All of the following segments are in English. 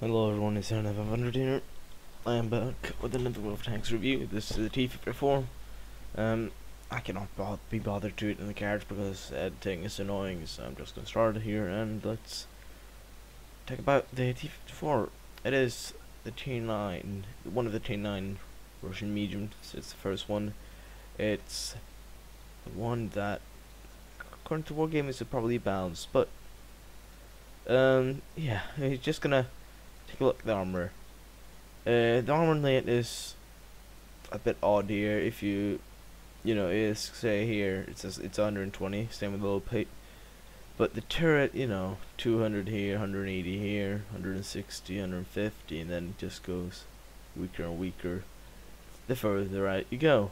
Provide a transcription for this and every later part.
Hello everyone, it's N500 here. I am back with another WoT Tanks review. This is the T-54. I cannot be bothered to it in the cards because editing is annoying, so I'm just going to start it here and let's talk about the T-54. It is the T9, one of the T9 Russian mediums. It's the first one. It's the one that, according to WarGame, is probably balanced, but yeah, he's just gonna take a look at the armor. The armor lane is a bit odd here. If you is say here it says it's 120, same with the low plate, but the turret, 200 here, 180 here, 160, 150, and then it just goes weaker and weaker the further right you go.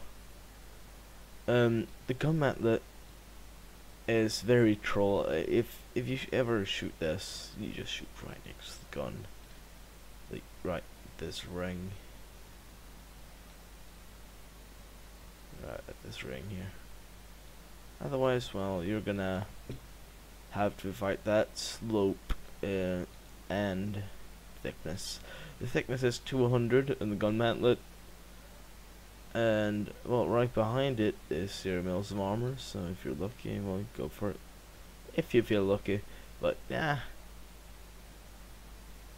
The gun mantlet is very troll. If you ever shoot this, you just shoot right next to the gun, like right this ring, right at this ring here. Otherwise, well, you're gonna have to fight that slope and thickness. The thickness is 200 in the gun mantlet, and well, right behind it is 0 mils of armor. So if you're lucky, well, go for it. If you feel lucky, but yeah,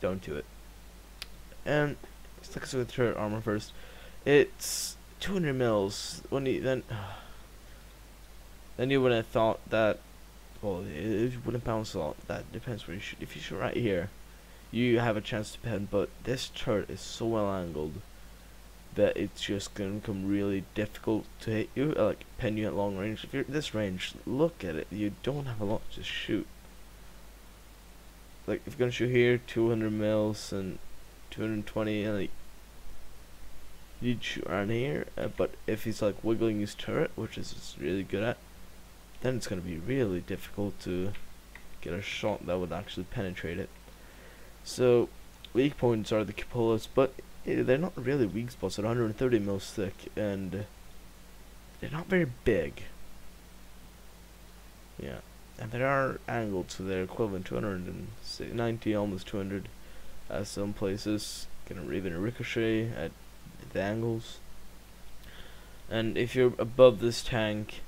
don't do it. And let's look at the turret armor first. It's 200 mils. When you then you would have thought that, well, it wouldn't bounce a lot. That depends where you shoot. If you shoot right here, you have a chance to pen. But this turret is so well angled that it's just gonna become really difficult to hit you, like pen you at long range. If you're at this range, look at it. You don't have a lot to shoot. Like if you're gonna shoot here, 200 mils and 220, and like you'd shoot around here. But if he's like wiggling his turret, which is really good at, then it's gonna be really difficult to get a shot that would actually penetrate it. So weak points are the cupolas, but they're not really weak spots. They're 130 mils thick, and they're not very big. Yeah, and they are angled, so they're equivalent to 190, almost 200, at some places. Gonna even a ricochet at the angles. And if you're above this tank,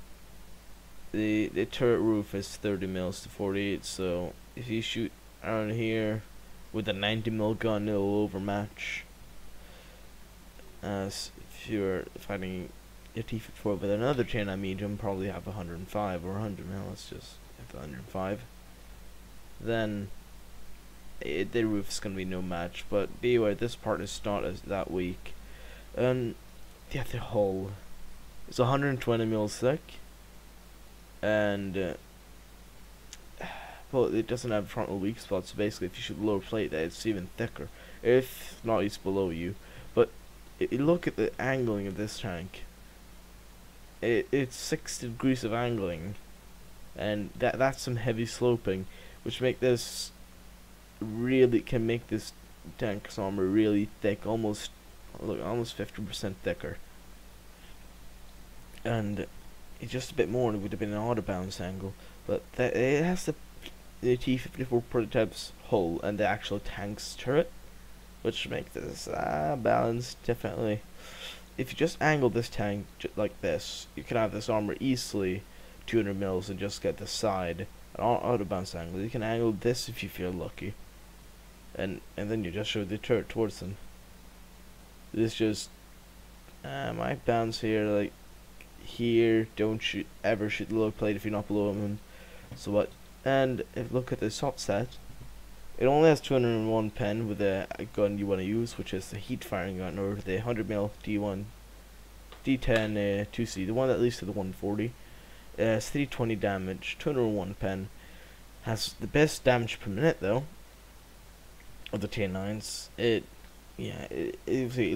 the turret roof is 30 mils to 48. So if you shoot around here with a 90 mil gun, it'll overmatch. As if you're fighting a T-54 with another T-9 medium, probably have 105 or 100 mil. Let's just have 105. Then the roof's gonna be no match. But be aware, this part is not that weak. And yeah, the hull is 120 mils thick, and well, it doesn't have frontal weak spots. So basically, if you shoot the lower plate, that it's even thicker. If not, it's below you. But if you look at the angling of this tank, it's 60 degrees of angling, and that's some heavy sloping, which make this can make this tank's armor really thick, almost 50% thicker. And it's just a bit more, and it would have been an auto bounce angle, but it has the T-54 prototype's hull and the actual tank's turret, which make this balanced, definitely. If you just angle this tank like this, you can have this armor easily 200 mils and just get the side, an auto bounce angle. You can angle this if you feel lucky, and then you just show the turret towards them. This just might bounce here, like here. Don't ever shoot the low plate if you're not below him. So what? And if look at the shot set, it only has 201 pen with the gun you want to use, which is the heat firing gun, or the 100 mil D10 2C, the one that leads to the 140. It's 320 damage, 201 pen. Has the best damage per minute though of the T9s. It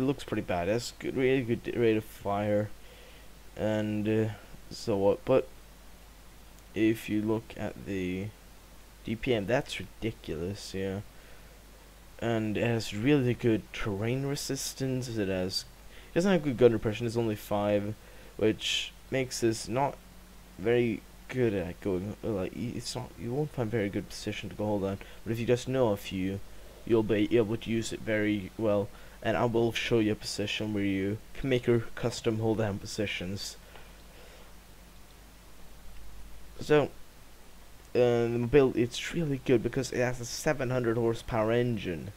looks pretty bad. It's good, really good rate of fire, and so what? But if you look at the DPM, that's ridiculous, yeah. And it has really good terrain resistance. It doesn't have good gun repression. It's only 5, which makes this not very good at going. Like it's not. You won't find very good position to go hold on. But if you just know a few, you'll be able to use it very well. And I will show you a position where you can make your custom hold down positions. So the mobility, it's really good because it has a 700 horsepower engine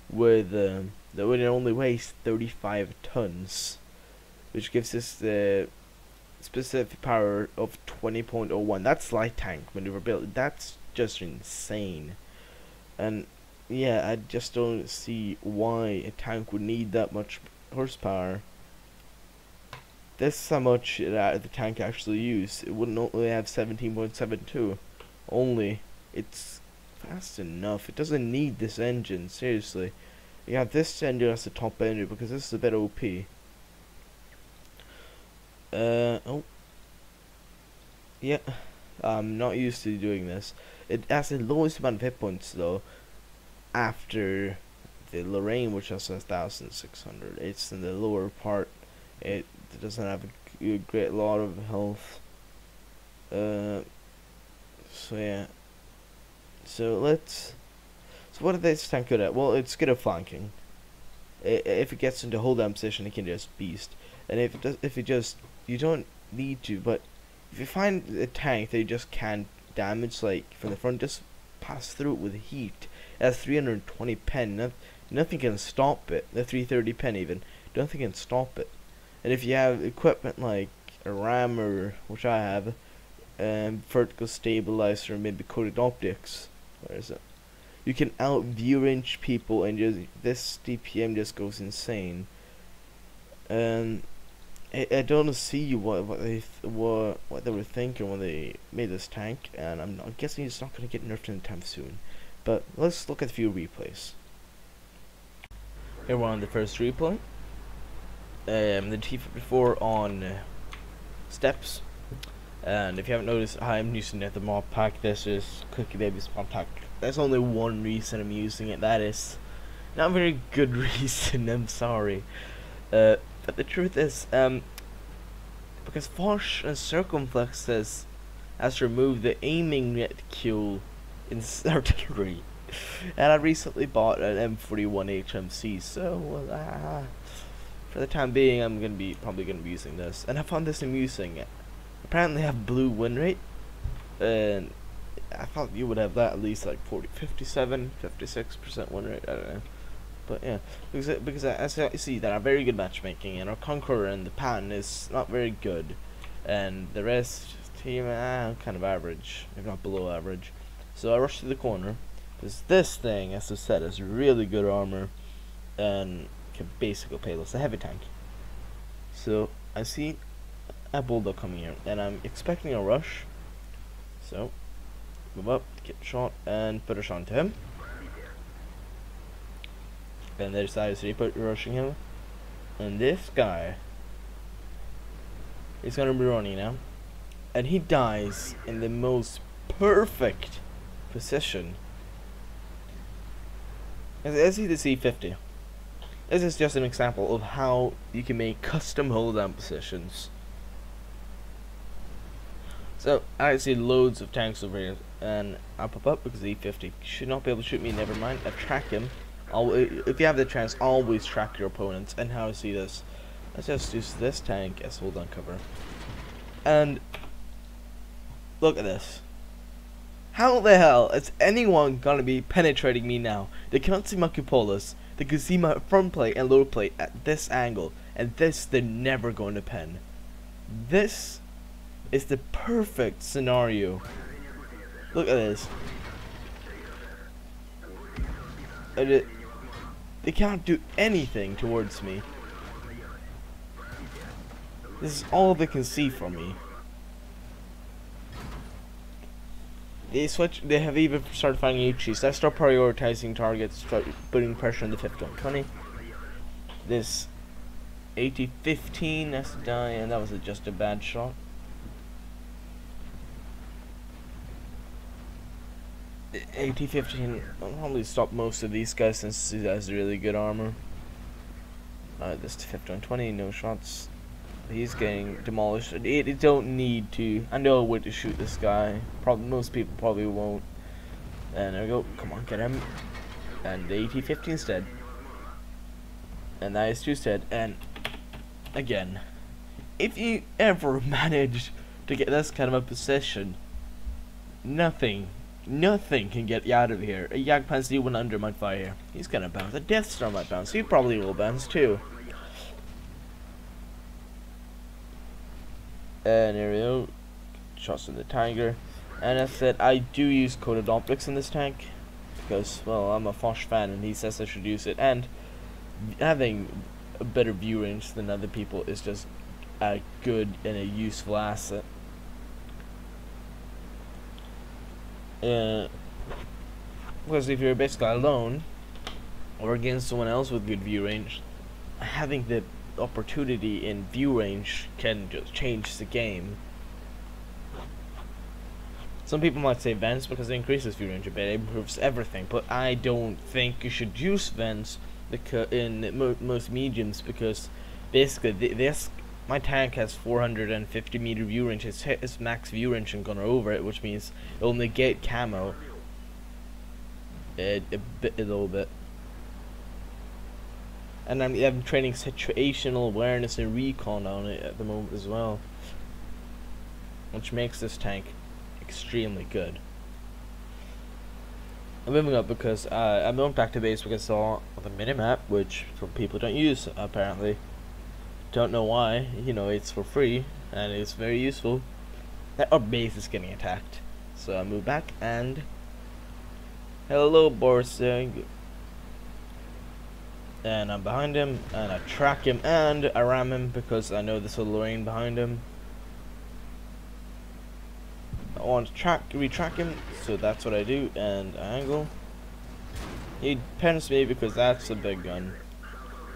with that it only weighs 35 tons, which gives us the specific power of 20.01. That's light tank maneuverability. That's just insane. And yeah, I just don't see why a tank would need that much horsepower. This is how much the tank actually used. It wouldn't only have 17.72. Only. It's fast enough. It doesn't need this engine, seriously. You have this engine as the top engine because this is a bit OP. Oh. Yeah. I'm not used to doing this. It has the lowest amount of hit points though after the Lorraine, which has 1,600. It's in the lower part. It doesn't have a great lot of health. So yeah. So what is this tank good at? Well, it's good at flanking. If it gets into hold down position, it can just beast. And you don't need to. But if you find a tank that you just can't damage, like from the front, just pass through it with heat. It has 320 pen. Nothing can stop it. The 330 pen even. Nothing can stop it. And if you have equipment like a rammer, which I have, vertical stabilizer, maybe coated optics, where is it? You can out view range people, and just this DPM just goes insane. And I don't see what they were thinking when they made this tank, and I'm guessing it's not going to get nerfed anytime soon. But let's look at a few replays. Here we're on the first replay. The T-54 on steps, and if you haven't noticed, I'm using the mod pack. This is Cookie Baby's mod pack. There's only one reason I'm using it. That is not a very good reason. I'm sorry, but the truth is, because Foch and Circumflexes has removed the aiming reticule in artillery, and I recently bought an M41 HMC, so for the time being, I'm probably gonna be using this, and I found this amusing. Apparently, I have blue win rate, and I thought you would have that at least like 56% win rate. I don't know, but yeah, because I see that I'm very good matchmaking, and our Conqueror and the Pan is not very good, and the rest team kind of average, if not below average. So I rush to the corner because this thing, as I said, has really good armor and can basically payless a heavy tank. So I see a bulldog coming here, and I'm expecting a rush. So move up, get shot, and put a shot into him. And there's IS3 rushing him, and this guy is gonna be running now, and he dies in the most perfect position. As see the C50. This is just an example of how you can make custom hold down positions. So I see loads of tanks over here, and I pop up because the E50 should not be able to shoot me. Never mind, I track him. If you have the chance, always track your opponents. And how I see this, let's just use this tank as hold down cover. And look at this. How the hell is anyone gonna be penetrating me now? They cannot see my cupolas. They can see my front plate and lower plate at this angle, and this they're never going to pen. This is the perfect scenario. Look at this. They can't do anything towards me. This is all they can see from me. They have even started finding HEs. I start prioritizing targets, start putting pressure on the 5120. This AT-15 has to die, and that was just a bad shot. The AT-15 will probably stop most of these guys since he has really good armor. This 5120, no shots. He's getting demolished. It don't need to. I know where to shoot this guy. Probably most people probably won't. And there we go. Come on, get him. and the T-50 instead, and the IS-2 instead. And again, if you ever manage to get this kind of a position, nothing can get you out of here. A Jagdpanzer D1 under might fire here. He's gonna bounce. A Death Star might bounce. He probably will bounce too. And here we go. Shots in the Tiger. And as I said, I do use coated optics in this tank because, well, I'm a Foch fan and he says I should use it. And having a better view range than other people is just a good and a useful asset. Because if you're basically alone or against someone else with good view range, having the opportunity in view range can just change the game. Some people might say vents because it increases view range a bit, it improves everything, but I don't think you should use vents in most mediums, because basically my tank has 450 meter view range. Its max view range and gonna over it, which means it'll negate camo a little bit. And I'm training situational awareness and recon on it at the moment as well, which makes this tank extremely good. I'm moving up because I'm going back to base because I saw the minimap, which some people don't use apparently. Don't know why. You know, it's for free and it's very useful. Our base is getting attacked, so I move back and hello, Borsig. And I'm behind him, and I track him, and I ram him because I know there's a Lorraine behind him. I want to retrack him, so that's what I do, and I angle. He pens me because that's a big gun.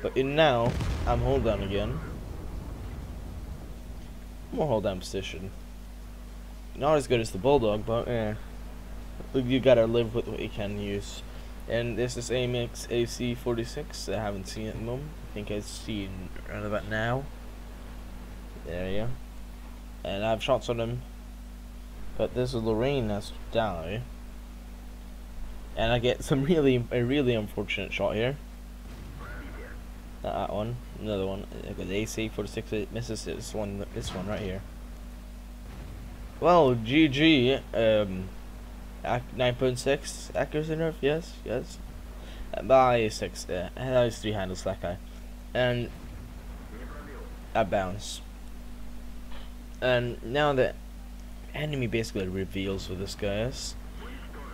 But now, I'm hold down again. More hold down position. Not as good as the Bulldog, but you gotta live with what you can use. And this is AMX AC46. I haven't seen it at the moment. I think I've seen around about now. There you go. And I have shots on him. But this is Lorraine that's to die. And I get a really unfortunate shot here. Not that one. Another one. The AC46, it misses this one right here. Well, GG. 9.6 accuracy nerf, yes. By 6, and that is 3 handles that guy, and I bounce. And now the enemy basically reveals who this guy is,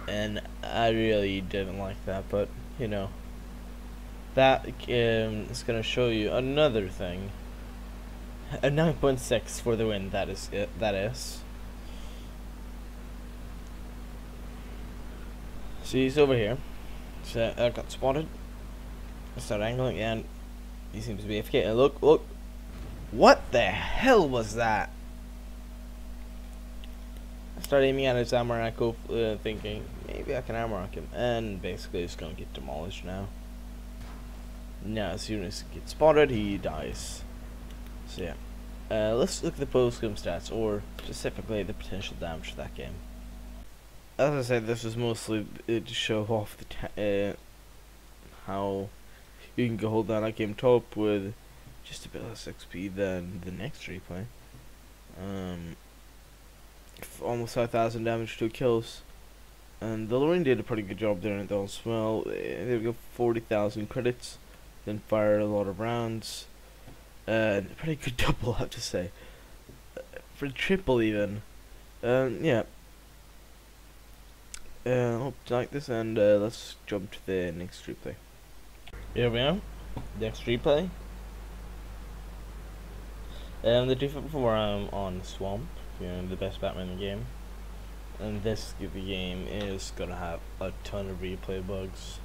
and I really didn't like that, but you know, that is gonna show you another thing. A 9.6 for the win. That is it. That is. See, he's over here. So I got spotted. I start angling, and he seems to be AFK. And look! What the hell was that? I start aiming at his armor rack, thinking maybe I can armor rack him, and basically he's gonna get demolished now. Now, as soon as he gets spotted, he dies. So yeah, let's look at the post-game stats, or specifically the potential damage for that game. As I said, this is mostly to show off the how you can go hold down that game top with just a bit less XP than the next replay. Almost 5,000 damage, 2 kills, and the Lorraine did a pretty good job doing it though as well. There we go, 40,000 credits, then fired a lot of rounds, pretty good double, I have to say, for triple even. Yeah. Hope you like this, and let's jump to the next replay. Here we are, next replay. The T-54, I'm on Swamp, you know, the best Batman in the game. And this game is gonna have a ton of replay bugs.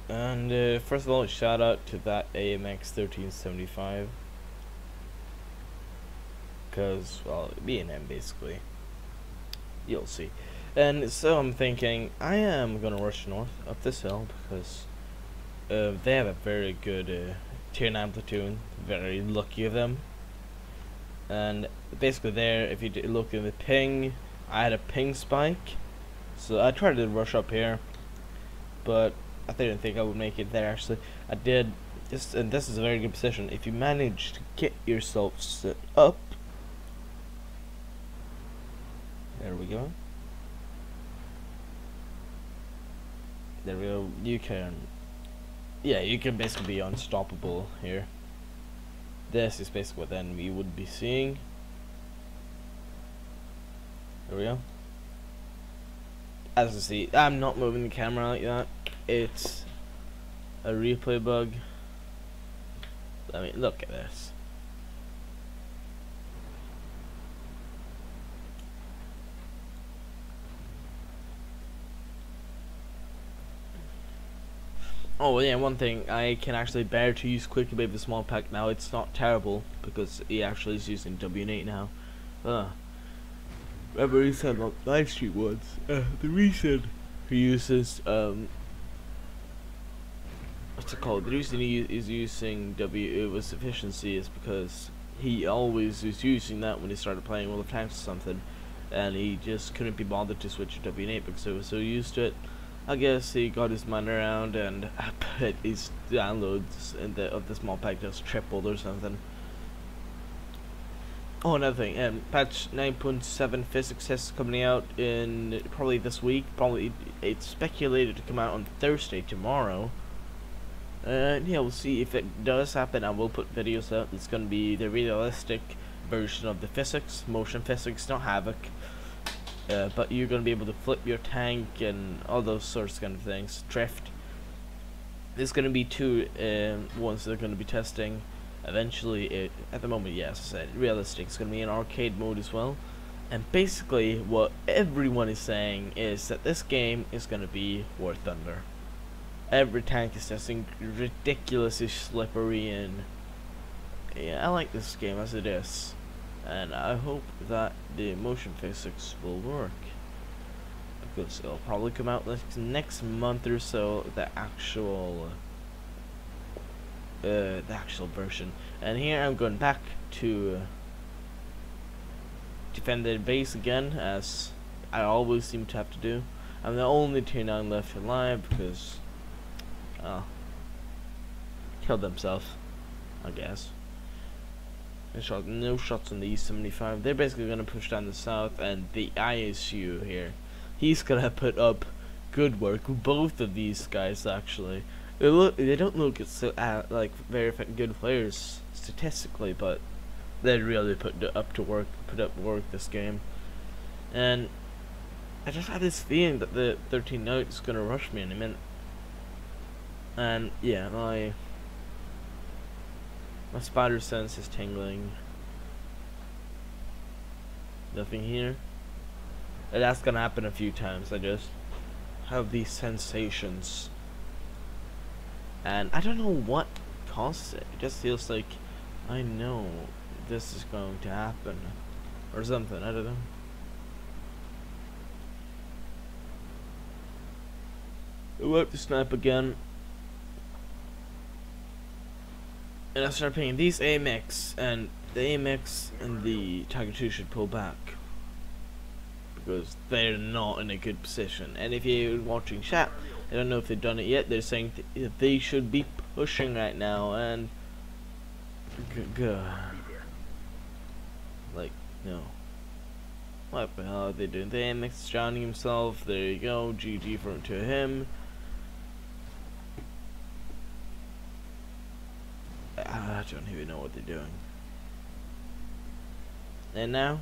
And first of all, shout out to that AMX 1375. Because, well, B&M basically. You'll see. And so I'm thinking, I am going to rush north up this hill because they have a very good tier 9 platoon. Very lucky of them. And basically there, if you look at the ping, I had a ping spike. So I tried to rush up here. but I didn't think I would make it there. Actually, I did. And this is a very good position. If you manage to get yourself set up, there we go. There we go. You can, yeah, you can basically be unstoppable here. This is basically what the enemy would be seeing. There we go. As you see, I'm not moving the camera like that. It's a replay bug. I mean, look at this. Oh yeah, one thing, I can actually bear to use Quick Wave the small pack now. It's not terrible because he actually is using WoT now. Remember he said on live stream once, the reason he uses what's it called? The reason he is using WoT's efficiency is because he always was using that when he started playing World of Tanks or something, and he just couldn't be bothered to switch to WoT because he was so used to it. I guess he got his mind around, and I bet his downloads of the small pack just tripled or something. Oh, another thing, patch 9.7 physics is coming out in probably this week. Probably it's speculated to come out on Thursday, tomorrow. And yeah, we'll see if it does happen. I will put videos out. It's gonna be the realistic version of the physics, motion physics, not havoc. But you're gonna be able to flip your tank and all those sorts of kind of things. Drift. There's gonna be two ones they're gonna be testing. Eventually, at the moment, yes, I said realistic. It's gonna be in arcade mode as well. And basically, what everyone is saying is that this game is gonna be War Thunder. Every tank is testing ridiculously slippery, and yeah, I like this game as it is. And I hope that the motion physics will work, because it'll probably come out next month or so, the actual version. And here I'm going back to defend the base again, as I always seem to have to do. I'm the only T9 left alive because killed himself, I guess. No shots on the E75. They're basically gonna push down the south, and the ISU here, he's gonna put up good work. Both of these guys actually, they don't look like very good players statistically, but they really put up work this game. And I just had this feeling that the 13 Knight is gonna rush me in a minute. And yeah, my spider sense is tingling. Nothing here. And that's gonna happen a few times. I just have these sensations, and I don't know what causes it. It just feels like I know this is going to happen or something. I don't know. I went to snipe again, and I started picking these AMX, and the AMX and the Tiger 2 should pull back because they're not in a good position. And if you're watching chat, I don't know if they've done it yet. They're saying they should be pushing right now, and like, no. What the hell are they doing? The AMX is drowning himself. There you go. GG to him. I don't even know what they're doing. And now,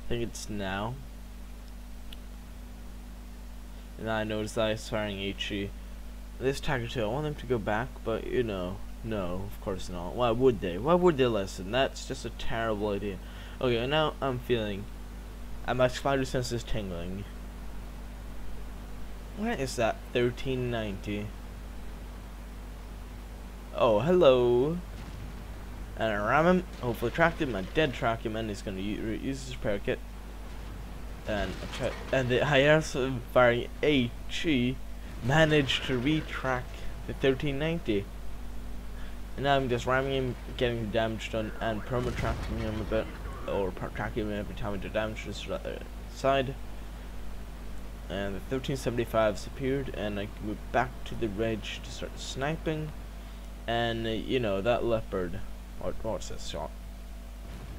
I think it's now. And I noticed that I was firing HE. This Tiger 2, I want them to go back, but you know, no, of course not. Why would they? Why would they listen? That's just a terrible idea. Okay, now I'm feeling, and my spider sense is tingling. What is that? 1390. Oh, hello. And I ram him, hopefully tracked him. I did track him, and he's going to use his repair kit. And the IRS firing HE managed to retrack the 1390. And now I'm just ramming him, getting the damage done, and perma-tracking him a bit, or tracking him every time I do damage to the side. and the 1375s appeared, and I moved back to the ridge to start sniping, and you know, that leopard, what's this shot?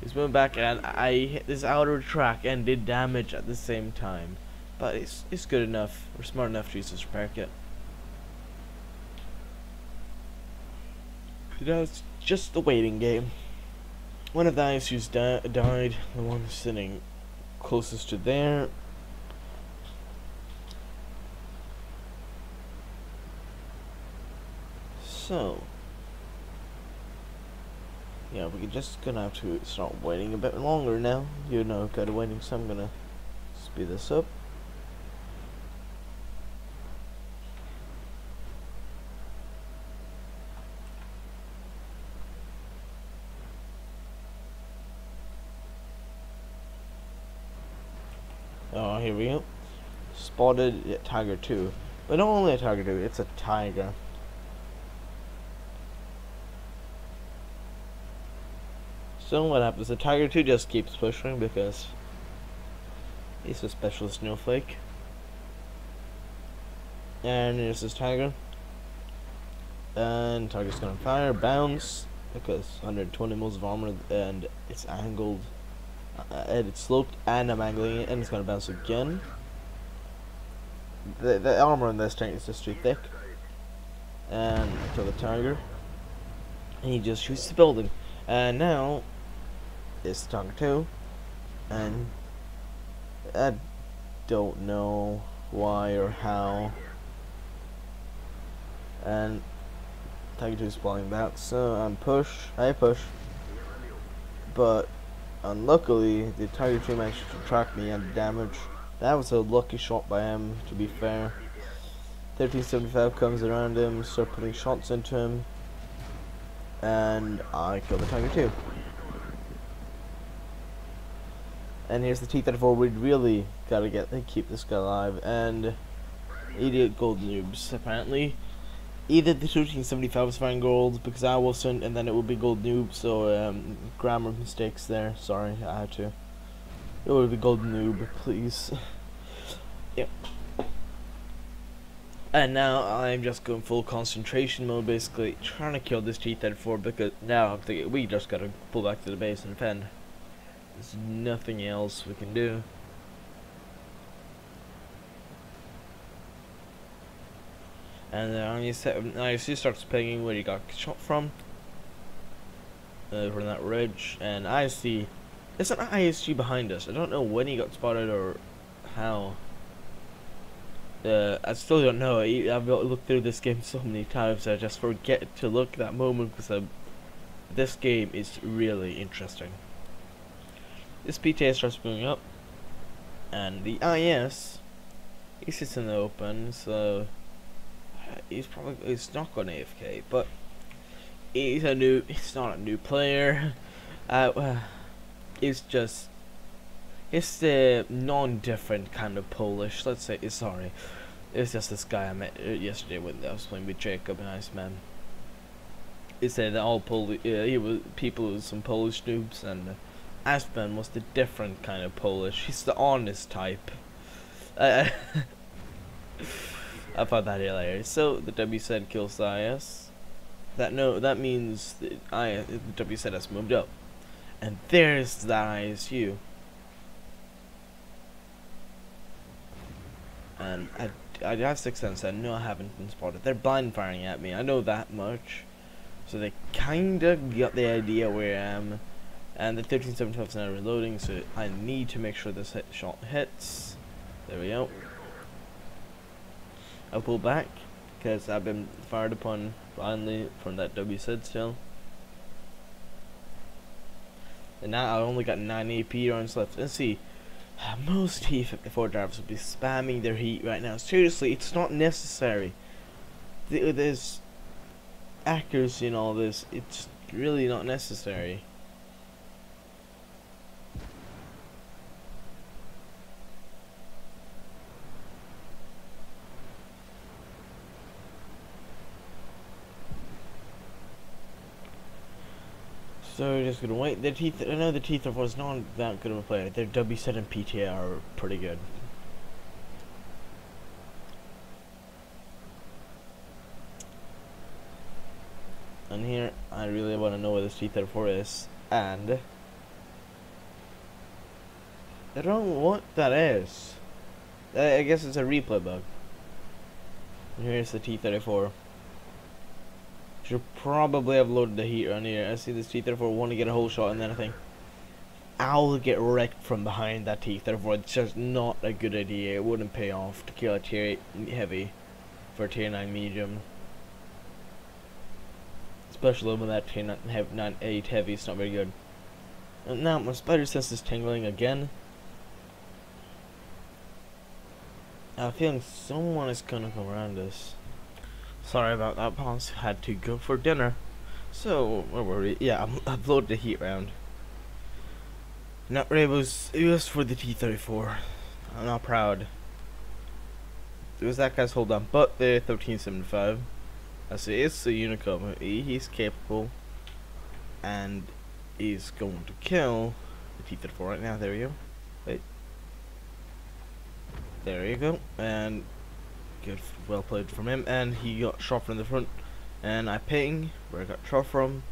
He's moving back, and I hit this outer track and did damage at the same time, but it's good enough. We're smart enough to use this repair kit. Now it's just the waiting game. One of the ISUs died, the one sitting closest to there. So, yeah, we're just gonna have to start waiting a bit longer now. You know, kind of waiting, so I'm gonna speed this up. Oh, here we go. Spotted Tiger 2. But not only a Tiger 2, it's a Tiger. So what happens? The Tiger 2 just keeps pushing because he's a special snowflake. And here's this Tiger. And Tiger's gonna fire, bounce, because 120 mils of armor, and it's angled. And it's sloped, and I'm angling it, and it's gonna bounce again. The armor in this tank is just too thick. And kill the Tiger. And he just shoots the building. And now it's Tiger 2. And I don't know why or how. And Tiger 2 is flying back, so I push. But unluckily, the Tiger 2 managed to track me and damage. That was a lucky shot by him, to be fair. 1375 comes around him, start putting shots into him, and I kill the Tiger 2. And here's the T-54. We really gotta keep this guy alive. And idiot gold noobs, apparently. Either the 1375 was firing gold because I wasn't, and then it would be gold noob. So grammar mistakes there. Sorry, I had to. It would be gold noob, please. Yep. And now I'm just going full concentration mode, basically trying to kill this T-34 because now I'm thinking we just gotta pull back to the base and defend. There's nothing else we can do. And ISU starts pinging where he got shot from that ridge, and I see there's an ISG behind us. I don't know when he got spotted or how. I still don't know. I've looked through this game so many times I just forget to look at that moment because this game is really interesting. This PTA starts moving up, and the IS he sits in the open, so he's not going AFK, but he's not a new player. It's the non-different kind of Polish. Let's say, sorry, it's just this guy I met yesterday when I was playing with Jacob and Iceman. He said that all people with some Polish noobs, and Iceman was the different kind of Polish. He's the honest type. I found that hilarious. So the WZ kills the IS. That means the WZ has moved up, and there's the ISU. And I have 6 sense. I know I haven't been spotted. They're blind firing at me. I know that much. So they kinda got the idea where I am. And the 1375 is now reloading, so I need to make sure this shot hits. There we go. I'll pull back because I've been fired upon blindly from that WZ still. And now I only got 9 AP rounds left. Let's see. Most T-54 drivers will be spamming their heat right now. Seriously, it's not necessary. There's accuracy in all this. It's really not necessary. So we're just gonna wait. I know the T-34 is not that good of a player. Their WZ and PTA are pretty good. And here, I really want to know where this T-34 is, and I don't know what that is. I guess it's a replay bug. And here's the T-34. Should probably have loaded the heat on here. I see this T-34 want to get a whole shot, and then I think I'll get wrecked from behind that T-34. It's just not a good idea. It wouldn't pay off to kill a tier 8 heavy for a tier 9 medium. Especially when that tier 9 8 heavy is not very good. And now my spider sense is tingling again. I have a feeling someone is gonna come around us. Sorry about that, boss. Had to go for dinner. So, where were we? Yeah, I've loaded the heat round. Not it was for the T-34. I'm not proud. It was that guy's hold on, but the 1375. I say it's the Unicum. He's capable, and he's going to kill the T-34 right now. There we go. Wait. There you go. And good, well played from him. And he got shot from the front, and I ping where I got shot from.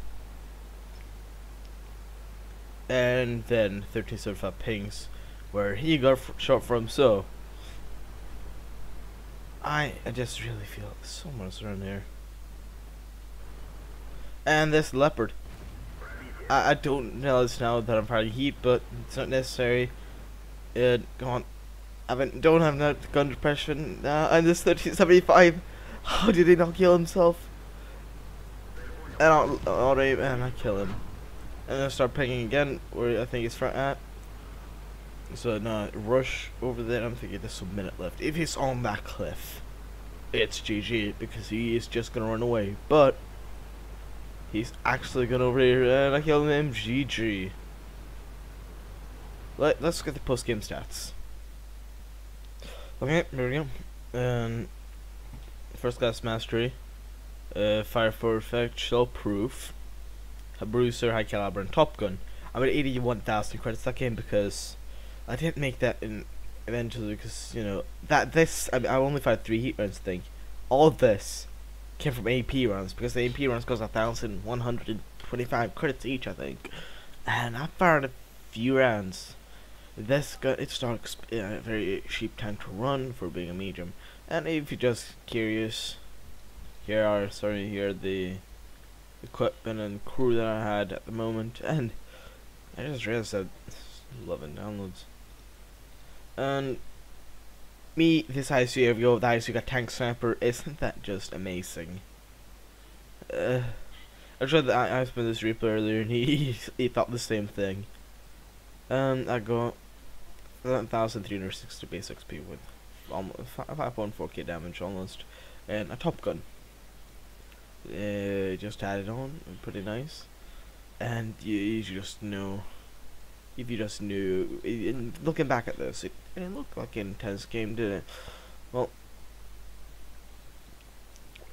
And then 1375 pings where he got shot from. So I just really feel someone's around here. And this leopard, I don't know this now that I'm fighting heat, but it's not necessary. Go on. Don't have enough gun depression. And this 1375, how did he not kill himself? And I kill him. And then start pinging again where I think he's front at. So now rush over there. I'm thinking there's a minute left. If he's on that cliff, it's GG because he is just gonna run away. But he's actually gone over here and I killed him. GG. Let's get the post game stats. Okay, here we go. First class mastery, fire for effect, shell proof, a bruiser, high caliber, and top gun. I'm at 81,000 credits that game because I didn't make that in eventually because you know that this I only fired 3 heat rounds. I think all of this came from AP rounds because the AP rounds cost 1,125 credits each. I think, and I fired a few rounds. This gun, it's not a very cheap tank to run for being a medium. And if you're just curious, here are the equipment and crew that I had at the moment. And I just realized that 11 downloads. And this ISU, here we go, the ISU got tank sniper. Isn't that just amazing? I tried I spent this replay earlier and he thought the same thing. I got 1,360 base XP with almost 5.4k damage almost, and a top gun. Just added on, pretty nice. And you just know, if you just knew, looking back at this, it didn't look like an intense game, did it? Well,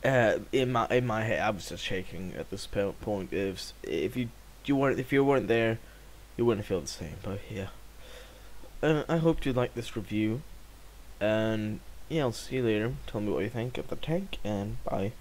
in my head, I was just shaking at this point. If you weren't there, you wouldn't feel the same. But yeah. I hope you like this review, and yeah, I'll see you later. Tell me what you think of the tank, and bye.